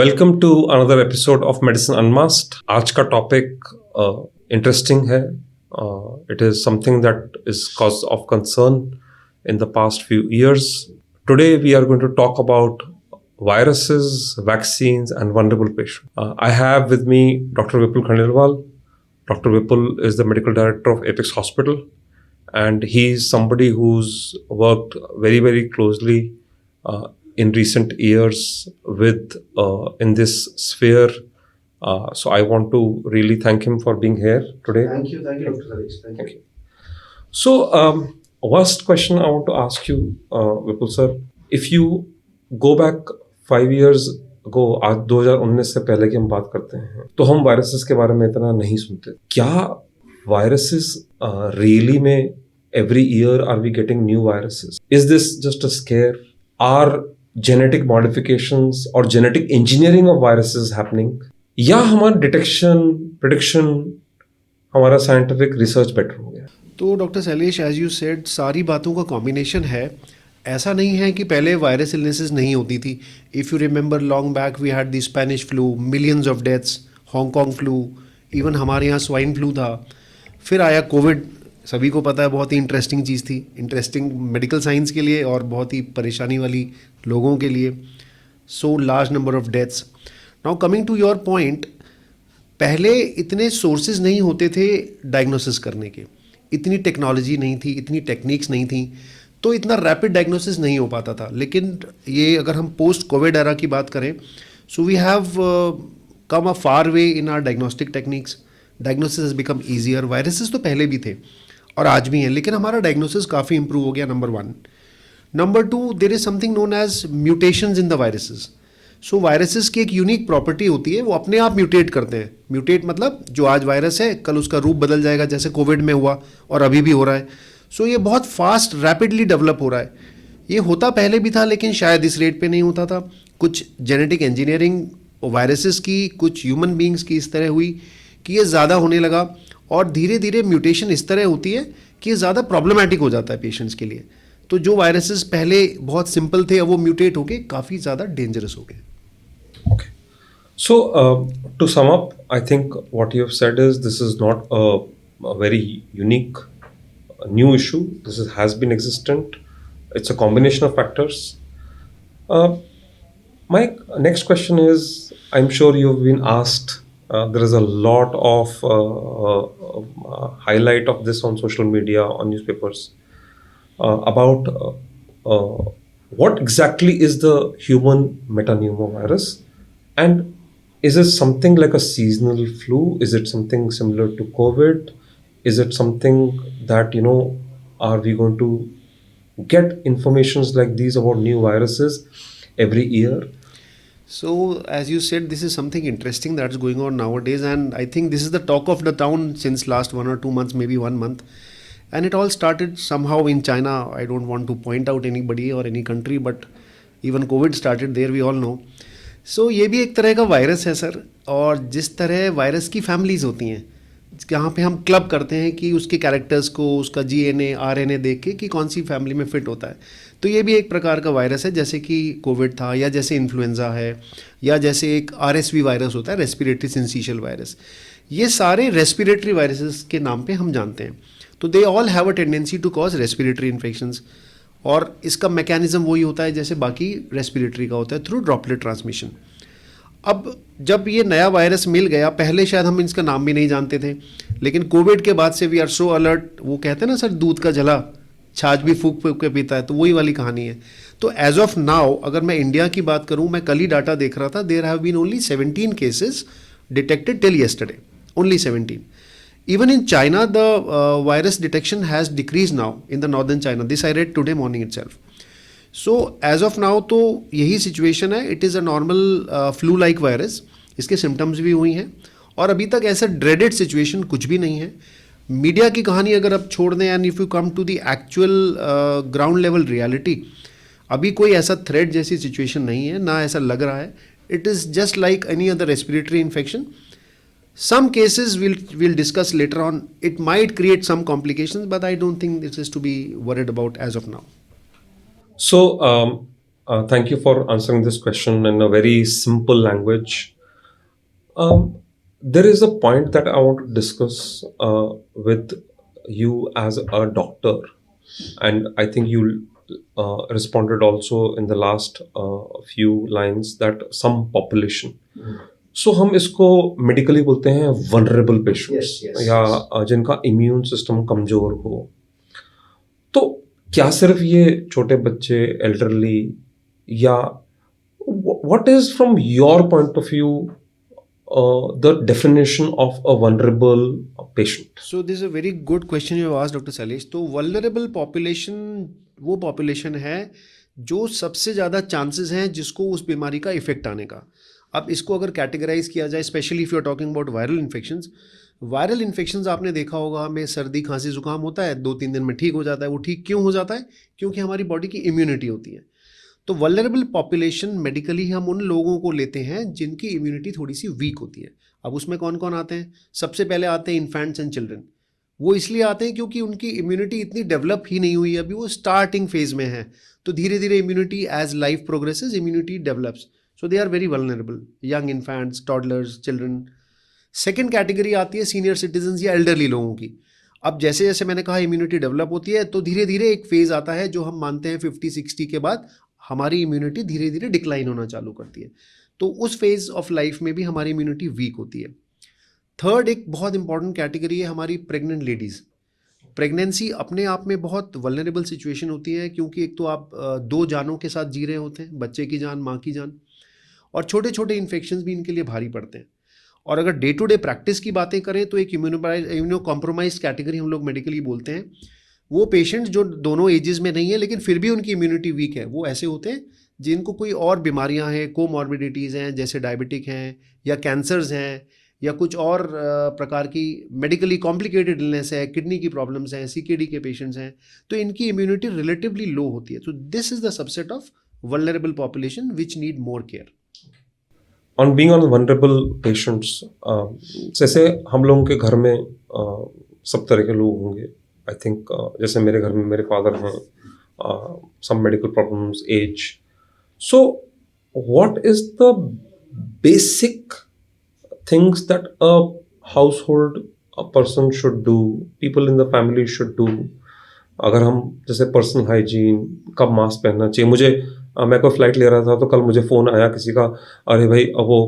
Welcome to another episode of medicine unmasked. आज का topic interesting है। It is something that is cause of concern in the past few years. Today we are going to talk about viruses, vaccines, and vulnerable patients. I have with me Dr. Vipul Khandelwal. Dr. Vipul is the medical director of Apex Hospital, and he is somebody who's worked very, very closely in recent years with in this sphere. So I want to really thank him for being here today. Thank you, Dr. Harish. Thank you. So, first question I want to ask you, Vipul sir, if you go back 5 years ago, आज 2019 से पहले की हम बात करते हैं तो हम वायरसेस के बारे में इतना नहीं सुनते। क्या वायरसेस रियली में every year are we getting new viruses? Is this just a scare? Are genetic modifications और genetic engineering of viruses happening, या हमारा डिटेक्शन प्रिडिक्शन हमारा साइंटिफिक रिसर्च बेटर हो गया? तो doctor Shailesh, as you said, सारी बातों का कॉम्बिनेशन है। ऐसा नहीं है कि पहले वायरस इलनेसेस नहीं होती थी। If you remember long back we had the Spanish flu, millions of deaths, Hong Kong flu, even हमारे यहाँ स्वाइन फ्लू था। फिर आया कोविड, सभी को पता है बहुत ही इंटरेस्टिंग चीज़ थी, इंटरेस्टिंग मेडिकल साइंस के लिए और बहुत ही परेशानी वाली लोगों के लिए। So large number of deaths. Now coming to your point, पहले इतने सोर्सेज नहीं होते थे डायग्नोसिस करने के, इतनी टेक्नोलॉजी नहीं थी, इतनी टेक्निक्स नहीं थी, तो इतना रैपिड डायग्नोसिस नहीं हो पाता था। लेकिन ये अगर हम पोस्ट कोविड एरा की बात करें, so we have come a far way in our diagnostic techniques. Diagnosis has become easier. Viruses तो पहले भी थे और आज भी हैं, लेकिन हमारा डायग्नोसिस काफ़ी इंप्रूव हो गया, number 1। Number 2, there is something known as mutations in the viruses. So viruses की एक यूनिक प्रॉपर्टी होती है, वो अपने आप म्यूटेट करते हैं। म्यूटेट मतलब जो आज वायरस है कल उसका रूप बदल जाएगा, जैसे कोविड में हुआ और अभी भी हो रहा है। सो ये बहुत फास्ट रैपिडली डेवलप हो रहा है। ये होता पहले भी था, लेकिन शायद इस रेट पे नहीं होता था। कुछ जेनेटिक इंजीनियरिंग वायरसेस की, कुछ ह्यूमन बींग्स की इस तरह हुई कि ये ज़्यादा होने लगा, और धीरे धीरे म्यूटेशन इस तरह होती है कि ये ज़्यादा प्रॉब्लमेटिक हो जाता है पेशेंट्स के लिए। तो जो वायरसेस पहले बहुत सिंपल थे, अब वो म्यूटेट होके काफ़ी ज़्यादा डेंजरस हो गए। Okay. So, to sum up, I think what you have said is this is not a very unique new issue. This has been existent. It's a combination of factors. My next question is, I'm sure you've been asked, there is a lot of highlight of this on social media, on newspapers, about what exactly is the human metapneumovirus, and is it something like a seasonal flu? Is it something similar to COVID? Is it something that, are we going to get informations like these about new viruses every year? So, as you said, this is something interesting that's going on nowadays, and I think this is the talk of the town since last 1 or 2 months, maybe 1 month. And it all started somehow in China. I don't want to point out anybody or any country, but even COVID started there, we all know. So, ये भी एक तरह का virus है sir, और जिस तरह virus की फैमिलीज़ होती हैं, जहाँ पे हम क्लब करते हैं कि उसके कैरेक्टर्स को, उसका जीएनए आरएनए देख के कि कौन सी फैमिली में फिट होता है, तो ये भी एक प्रकार का वायरस है, जैसे कि कोविड था, या जैसे इन्फ्लुएंजा है, या जैसे एक आरएसवी वायरस होता है, रेस्पिरेटरी सिंसिशियल वायरस। ये सारे रेस्पिरेटरी वायरसेस के नाम पे हम जानते हैं। तो they all have a tendency to cause respiratory infections, और इसका मैकेनिज्म वही होता है जैसे बाकी रेस्पिरेटरी का होता है, थ्रू ड्रॉपलेट ट्रांसमिशन। अब जब ये नया वायरस मिल गया, पहले शायद हम इसका नाम भी नहीं जानते थे, लेकिन कोविड के बाद से वी आर सो अलर्ट। वो कहते हैं ना सर, दूध का जला छाछ भी फूक फूक के पीता है, तो वही वाली कहानी है। तो एज ऑफ नाउ, अगर मैं इंडिया की बात करूं, मैं कल ही डाटा देख रहा था, there have been only 17 cases detected till yesterday, only 17। Even in China, the virus detection has decreased now in the northern China. This I read today morning itself. So as of now, तो यही situation है. It is a normal flu-like virus. इसके symptoms भी हुई हैं, और अभी तक ऐसा dreaded situation कुछ भी नहीं है। मीडिया की कहानी अगर आप छोड़ दें, and if you come to the actual ground level reality, अभी कोई ऐसा threat जैसी situation नहीं है, ना ऐसा लग रहा है। It is just like any other respiratory infection. Some cases we'll discuss later on. It might create some complications, but I don't think this is to be worried about as of now. So, Thank you for answering this question in a very simple language. There is a point that I want to discuss with you as a doctor, and I think you responded also in the last few lines that some population. सो हम इसको medically बोलते हैं vulnerable patients या जिनका immune system कमजोर हो. तो क्या सिर्फ ये छोटे बच्चे, एल्डरली, या what is from your point of view the definition of a vulnerable patient? So this is a very good question you have asked, Dr. Salesh. तो vulnerable population वो population है जो सबसे ज़्यादा चांसेस हैं जिसको उस बीमारी का इफेक्ट आने का. अब इसको अगर कैटेगराइज किया जाए, specially if you are talking about viral infections आपने देखा होगा, हमें सर्दी खांसी जुकाम होता है, 2-3 दिन में ठीक हो जाता है. वो ठीक क्यों हो जाता है? क्योंकि हमारी बॉडी की इम्यूनिटी होती है. तो वल्नरेबल पॉपुलेशन मेडिकली हम उन लोगों को लेते हैं जिनकी इम्यूनिटी थोड़ी सी वीक होती है. अब उसमें कौन कौन आते हैं? सबसे पहले आते हैं इन्फेंट्स एंड चिल्ड्रन. वो इसलिए आते हैं क्योंकि उनकी इम्यूनिटी इतनी डेवलप ही नहीं हुई, अभी वो स्टार्टिंग फेज में है. तो धीरे धीरे immunity as life progresses immunity develops. So they are very vulnerable. Young infants, toddlers, children. Second category आती है सीनियर सिटीजन्स या एल्डरली लोगों की. अब जैसे जैसे मैंने कहा इम्यूनिटी डेवलप होती है तो धीरे धीरे एक फेज आता है जो हम मानते हैं 50-60 के बाद हमारी इम्यूनिटी धीरे धीरे डिक्लाइन होना चालू करती है. तो उस फेज ऑफ लाइफ में भी हमारी इम्यूनिटी वीक होती है. थर्ड एक बहुत इंपॉर्टेंट कैटेगरी है हमारी प्रेग्नेंट लेडीज़. प्रेगनेंसी अपने आप में बहुत वल्नरेबल सिचुएशन होती है क्योंकि एक तो आप 2 जानों के साथ जी रहे होते हैं, बच्चे की जान, माँ की जान, और छोटे छोटे इन्फेक्शंस भी इनके लिए भारी पड़ते हैं. और अगर डे टू डे प्रैक्टिस की बातें करें तो एक इम्यूनो कॉम्प्रोमाइज कैटेगरी हम लोग मेडिकली बोलते हैं. वो पेशेंट्स जो दोनों एजेस में नहीं है लेकिन फिर भी उनकी इम्यूनिटी वीक है, वो ऐसे होते हैं जिनको कोई और बीमारियां हैं, कोमॉर्बिडिटीज़ हैं, जैसे डायबिटिक हैं या कैंसर्स हैं या कुछ और प्रकार की मेडिकली कॉम्प्लिकेटेड इलनेस है, किडनी की प्रॉब्लम्स हैं, सीकेडी के पेशेंट्स हैं. तो इनकी इम्यूनिटी रिलेटिवली लो होती है. तो this is the subset of vulnerable population which need more care. On being on vulnerable patients, जैसे हम लोगों के घर में सब तरह के लोग होंगे. आई थिंक जैसे मेरे घर में मेरे फादर हैं, some medical problems, age. So what is the basic things that a household a person should do, people in the family should do? अगर हम जैसे पर्सनल हाइजीन, कब मास्क पहनना चाहिए. मुझे मैं कोई फ्लाइट ले रहा था तो कल मुझे फ़ोन आया किसी का, अरे भाई वो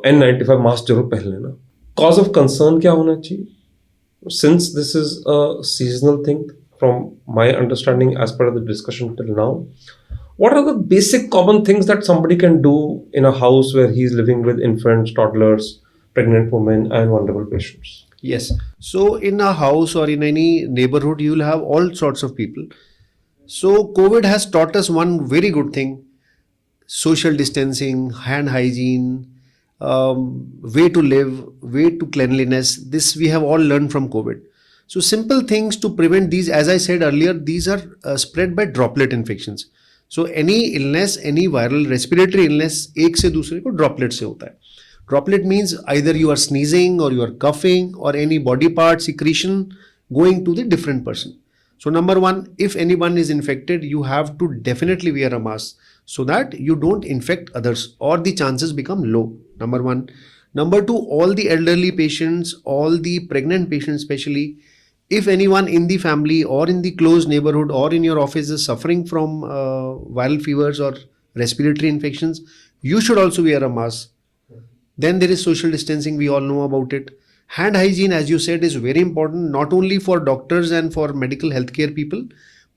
N95 मास्क जरूर पहन लेना. कॉज ऑफ कंसर्न क्या होना चाहिए? Since this is a seasonal thing from my understanding as per the discussion till now, what are the basic common things that somebody can do in a house where he is living with infants, toddlers, pregnant women and vulnerable patients? Yes. So in a house or in any neighborhood, you will have all sorts of people. So COVID has taught us one very good thing: social distancing, hand hygiene, way to live, way to cleanliness. This we have all learned from COVID. So simple things to prevent these, as I said earlier, these are spread by droplet infections. So any illness, any viral respiratory illness, एक से दूसरे को droplet से होता है. Droplet means either you are sneezing or you are coughing or any body part secretion going to the different person. So number one, if anyone is infected, you have to definitely wear a mask so that you don't infect others or the chances become low. Number one. Number two, all the elderly patients, all the pregnant patients especially, if anyone in the family or in the close neighborhood or in your office is suffering from viral fevers or respiratory infections, you should also wear a mask. Then there is social distancing, we all know about it. Hand hygiene, as you said, is very important, not only for doctors and for medical healthcare people,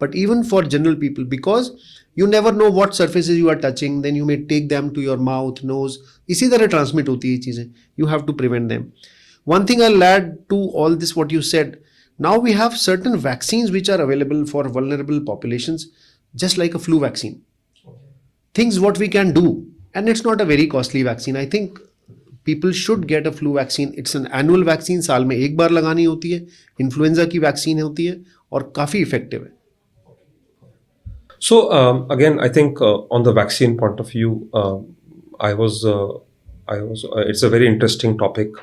but even for general people, because you never know what surfaces you are touching, then you may take them to your mouth, nose. इसी तरह transmit होती है ये चीज़ें. You have to prevent them. One thing I'll add to all this what you said, now we have certain vaccines which are available for vulnerable populations, just like a flu vaccine. Things what we can do, and it's not a very costly vaccine. I think people should get a flu vaccine. It's an annual vaccine, साल में एक बार लगानी होती है. Influenza की vaccine होती है और काफ़ी इफेक्टिव है. So again, I think on the vaccine point of view, it's a very interesting topic.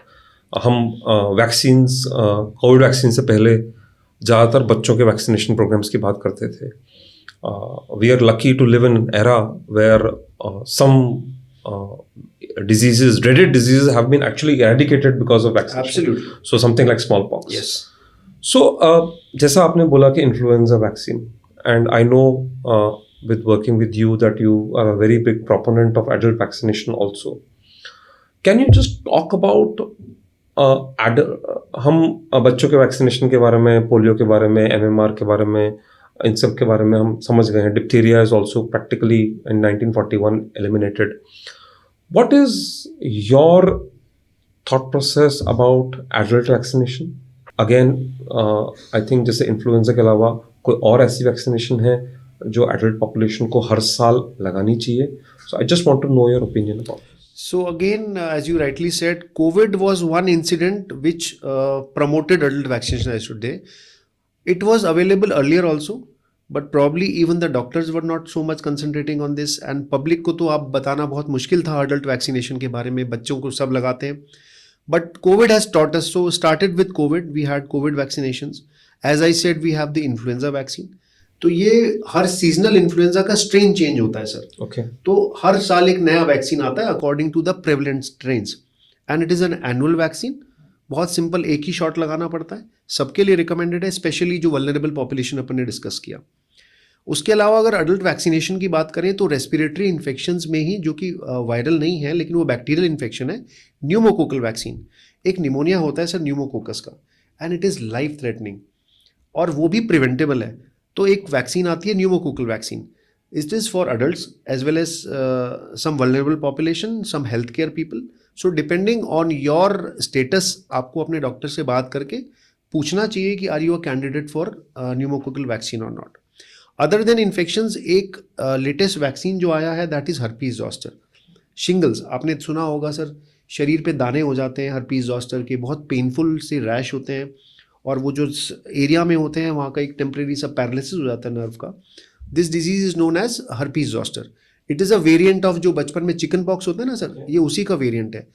हम वैक्सीन्स, कोविड वैक्सीन से पहले ज़्यादातर बच्चों के वैक्सीनेशन प्रोग्राम्स की बात करते थे. We are lucky to live in an era where some diseases, dreaded diseases, have been actually eradicated because of vaccination. Absolutely. So something like smallpox. Yes. So, जैसा आपने बोला कि influenza vaccine, and I know with working with you that you are a very big proponent of adult vaccination also. Can you just talk about हम बच्चों के vaccination के बारे में, पोलियो के बारे में, MMR के बारे में, इन सब के बारे में हम समझ गए हैं. Diphtheria is also practically in 1941 eliminated. What is your thought process about adult vaccination? Again, I think जैसे इन्फ्लुएंजा के अलावा कोई और ऐसी वैक्सीनेशन है जो एडल्ट पॉपुलेशन को हर साल लगानी चाहिए. So I just want to know your opinion about it. So again, as you rightly said, COVID was one incident which promoted adult vaccination, I should say. It was available earlier also, but probably even the doctors were not so much concentrating on this, and public को तो आप बताना बहुत मुश्किल था adult vaccination के बारे में. बच्चों को सब लगाते हैं. But COVID has taught us. So started with COVID, we had COVID vaccinations. As I said, we have the influenza vaccine. तो ये हर सीजनल इन्फ्लुएंजा का स्ट्रेन चेंज होता है सर. Okay. तो हर साल एक नया वैक्सीन आता है according to the prevalent strains, and it is an annual vaccine. बहुत सिंपल, एक ही शॉट लगाना पड़ता है. सबके लिए रिकमेंडेड है, स्पेशली जो वल्नरेबल पॉपुलेशन अपन ने डिस्कस किया. उसके अलावा अगर अडल्ट वैक्सीनेशन की बात करें तो रेस्पिरेटरी इन्फेक्शंस में ही, जो कि वायरल नहीं है लेकिन वो बैक्टीरियल इन्फेक्शन है, न्यूमोकोकल वैक्सीन. एक निमोनिया होता है सर न्यूमोकोकस का, and it is life threatening, और वो भी प्रिवेंटेबल है. तो एक वैक्सीन आती है pneumococcal vaccine. It is for adults as well as some vulnerable population, some health care people. So depending on your status आपको अपने डॉक्टर से बात करके पूछना चाहिए कि are you a candidate for pneumococcal vaccine or not. Other than infections, एक latest vaccine जो आया है that is herpes zoster. Shingles आपने सुना होगा सर, शरीर पे दाने हो जाते हैं हर्पीज जॉस्टर के, बहुत पेनफुल से रैश होते हैं, और वो जो एरिया में होते हैं वहाँ का एक टेम्परेरी सा पैरालिसिस हो जाता है नर्व का. This disease is known as herpes zoster. It is a variant of जो बचपन में चिकन पॉक्स होता है ना सर, ये उसी का वेरिएंट है.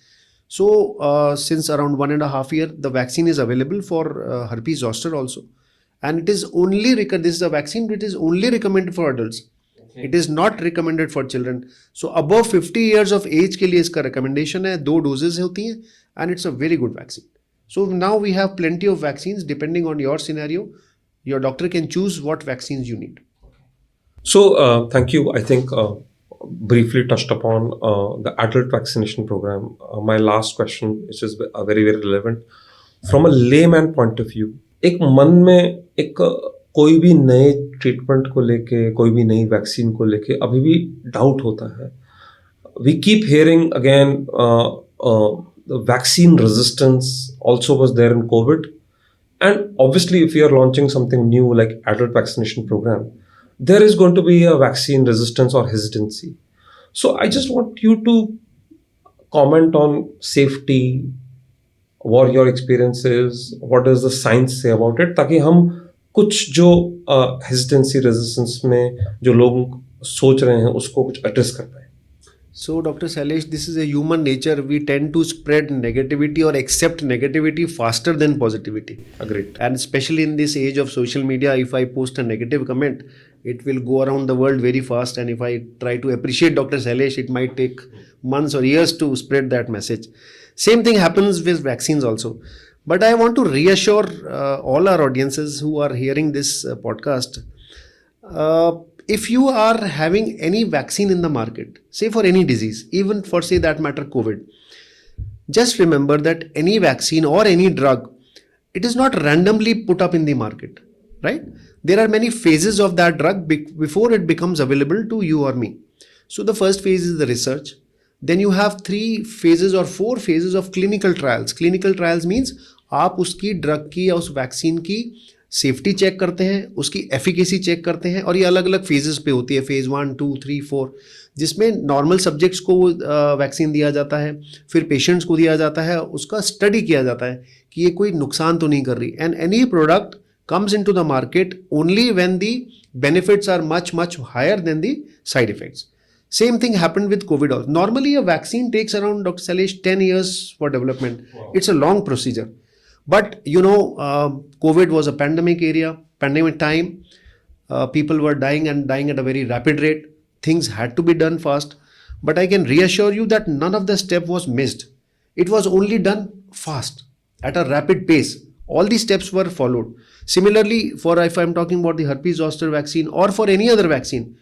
So since around 1.5 year the vaccine is available for herpes zoster also, and it is only this is a vaccine which is only recommended for adults. Okay. It is not recommended for children. So above 50 years of age के लिए इसका recommendation है, 2 doses होती हैं, and it's a very good vaccine. So now we have plenty of vaccines depending on your scenario. Your doctor can choose what vaccines you need. So thank you. I think briefly touched upon the adult vaccination program. My last question, which is very, very relevant. From a layman point of view, एक मन में एक कोई भी नए treatment को लेके, कोई भी नई वैक्सीन को लेके अभी भी डाउट होता है. We keep hearing again vaccine resistance also was there in COVID, and obviously if you are launching something new like adult vaccination program, there is going to be a vaccine resistance or hesitancy. So I just want you to comment on safety, what your experience is, what does the science say about it, ताकि हम कुछ जो hesitancy resistance में जो लोग सोच रहे हैं उसको कुछ address कर पाए. So Dr. Sailesh, this is a human nature. We tend to spread negativity or accept negativity faster than positivity. Agreed. And especially in this age of social media, if I post a negative comment, it will go around the world very fast. And if I try to appreciate Dr. Sailesh, it might take months or years to spread that message. Same thing happens with vaccines also. But I want to reassure all our audiences who are hearing this podcast. If you are having any vaccine in the market, say for any disease, even for say that matter COVID, just remember that any vaccine or any drug, it is not randomly put up in the market, right? There are many phases of that drug before it becomes available to you or me. So the first phase is the research. Then you have 3 phases or 4 phases of clinical trials. Clinical trials means आप उसकी drug की या उस vaccine की safety check करते हैं, उसकी efficacy check करते हैं, और ये अलग अलग फेजेस पे होती है, फेज 1, 2, 3, 4, जिसमें नॉर्मल सब्जेक्ट्स को वैक्सीन दिया जाता है, फिर पेशेंट्स को दिया जाता है, उसका स्टडी किया जाता है कि ये कोई नुकसान तो नहीं कर रही. And any product comes into the market only when the benefits are much, much higher than the side effects. Same thing happened with COVID also. Normally a vaccine takes around, Dr. Sailesh, 10 years for development. Wow. It's a long procedure. But you know, COVID was a pandemic time. People were dying and dying at a very rapid rate. Things had to be done fast. But I can reassure you that none of the step was missed. It was only done fast, at a rapid pace. All the steps were followed. Similarly, for if I'm talking about the herpes zoster vaccine or for any other vaccine,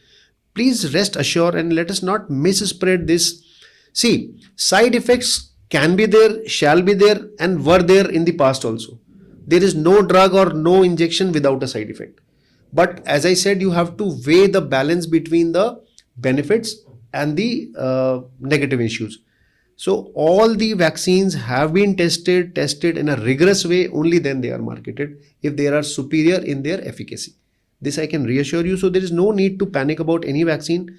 please rest assured and let us not misspread this. See, side effects can be there, shall be there, and were there in the past also. There is no drug or no injection without a side effect. But as I said, you have to weigh the balance between the benefits and the negative issues. So all the vaccines have been tested in a rigorous way. Only then they are marketed if they are superior in their efficacy. This I can reassure you. So there is no need to panic about any vaccine.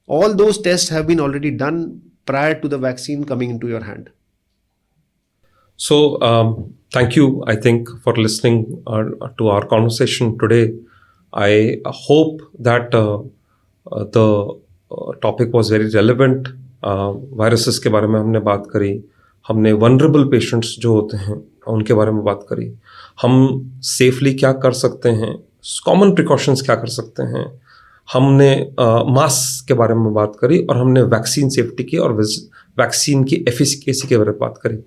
All those tests have been already done prior to the vaccine coming into your hand. So thank you, I think, for listening to our conversation today. I hope that the topic was very relevant. Viruses के बारे में हमने बात करी, हमने vulnerable patients जो होते हैं उनके बारे में बात करी, हम सेफली क्या कर सकते हैं, कॉमन प्रिकॉशंस क्या कर सकते हैं, हमने मास्क के बारे में बात करी और हमने वैक्सीन सेफ्टी की और वैक्सीन की एफिकेसी के बारे में बात करी.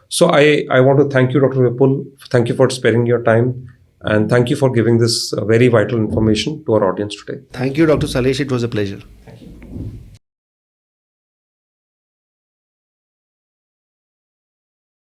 So I want to thank you, Dr. Vipul. Thank you for sparing your time and thank you for giving this very vital information to our audience today. Thank you, Dr. Salesh. It was a pleasure.